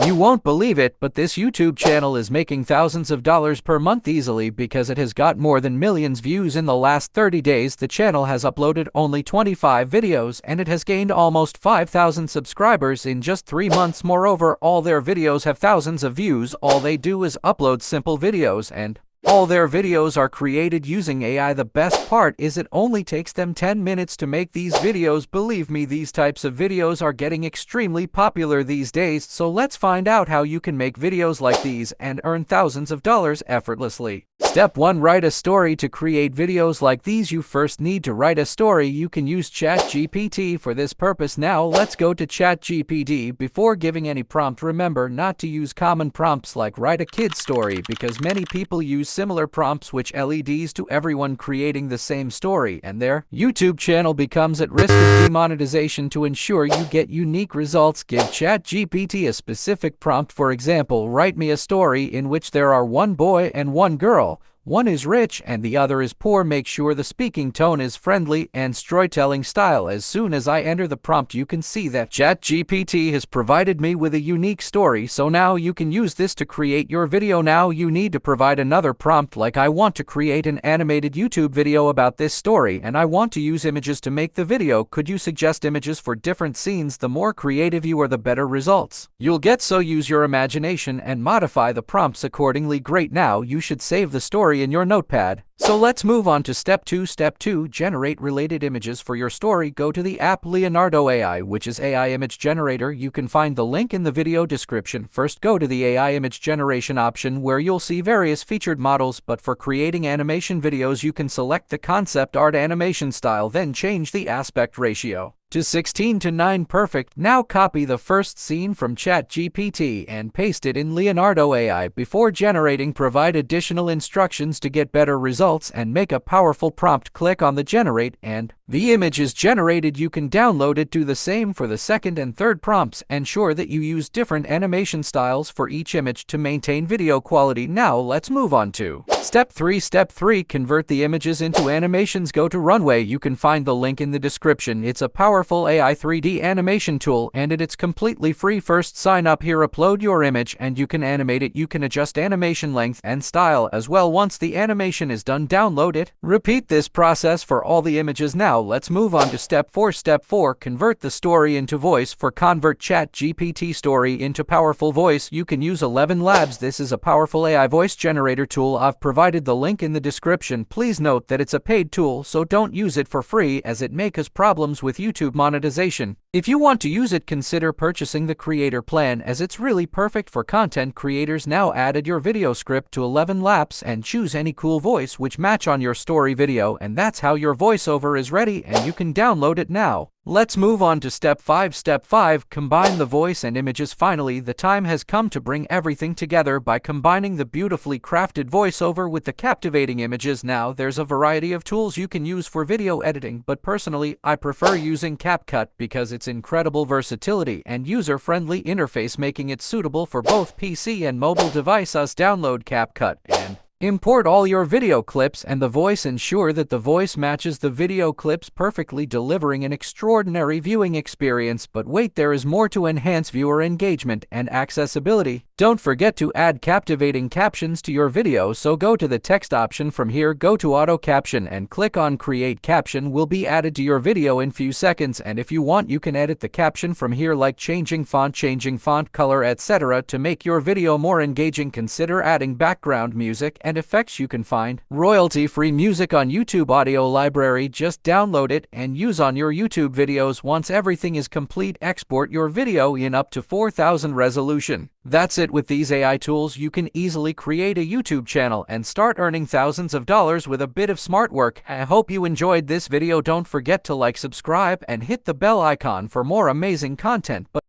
You won't believe it, but this YouTube channel is making thousands of dollars per month easily because it has got more than millions views in the last 30 days. The channel has uploaded only 25 videos and it has gained almost 5,000 subscribers in just 3 months. Moreover, all their videos have thousands of views. All they do is upload simple videos and all their videos are created using AI. The best part is it only takes them 10 minutes to make these videos. Believe me, these types of videos are getting extremely popular these days, so let's find out how you can make videos like these and earn thousands of dollars effortlessly. Step 1. Write a story. To create videos like these, you first need to write a story. You can use ChatGPT for this purpose. Now let's go to ChatGPT. Before giving any prompt, remember not to use common prompts like write a kid's story, because many people use similar prompts which leads to everyone creating the same story and their YouTube channel becomes at risk of demonetization. To ensure you get unique results, give ChatGPT a specific prompt. For example, write me a story in which there are one boy and one girl. One is rich and the other is poor. Make sure the speaking tone is friendly and storytelling style. As soon as I enter the prompt, you can see that ChatGPT has provided me with a unique story, so now you can use this to create your video. Now you need to provide another prompt like I want to create an animated YouTube video about this story and I want to use images to make the video. Could you suggest images for different scenes? The more creative you are, the better results you'll get, so use your imagination and modify the prompts accordingly. Great, now you should save the story in your notepad. So let's move on to step 2. Step 2. Generate related images for your story. Go to the app Leonardo AI, which is AI image generator. You can find the link in the video description. First, go to the AI image generation option where you'll see various featured models, but for creating animation videos you can select the concept art animation style, then change the aspect ratio to 16:9. Perfect. Now copy the first scene from ChatGPT and paste it in Leonardo AI. Before generating, provide additional instructions to get better results and make a powerful prompt. Click on the generate and the image is generated. You can download it. Do the same for the second and third prompts. Ensure that you use different animation styles for each image to maintain video quality. Now let's move on to step 3. Step 3. Convert the images into animations. Go to Runway. You can find the link in the description. It's a powerful AI 3D animation tool and it's completely free. First, sign up here, upload your image and you can animate it. You can adjust animation length and style as well. Once the animation is done, download it. Repeat this process for all the images. Now let's move on to step 4. Step 4. Convert the story into voice. For convert ChatGPT story into powerful voice, you can use 11 Labs. This is a powerful AI voice generator tool. I've provided the link in the description. Please note that it's a paid tool, so don't use it for free as it may cause problems with YouTube monetization. If you want to use it, consider purchasing the creator plan as it's really perfect for content creators. Now added your video script to 11 Labs and choose any cool voice which match on your story video, and that's how your voiceover is ready and you can download it now. Let's move on to step 5. Step 5. Combine the voice and images. Finally, the time has come to bring everything together by combining the beautifully crafted voiceover with the captivating images. Now, there's a variety of tools you can use for video editing, but personally, I prefer using CapCut because its incredible versatility and user-friendly interface making it suitable for both PC and mobile devices. Download CapCut and import all your video clips and the voice. Ensure that the voice matches the video clips perfectly, delivering an extraordinary viewing experience. But wait, there is more to enhance viewer engagement and accessibility. Don't forget to add captivating captions to your video, so go to the text option. From here, go to auto caption and click on create. Caption will be added to your video in few seconds, and if you want you can edit the caption from here, like changing font color, etc. to make your video more engaging. Consider adding background music and effects. You can find royalty-free music on YouTube Audio Library. Just download it and use on your YouTube videos. Once everything is complete, export your video in up to 4000 resolution. That's it. With these AI tools, you can easily create a YouTube channel and start earning thousands of dollars with a bit of smart work. I hope you enjoyed this video. Don't forget to like, subscribe, and hit the bell icon for more amazing content.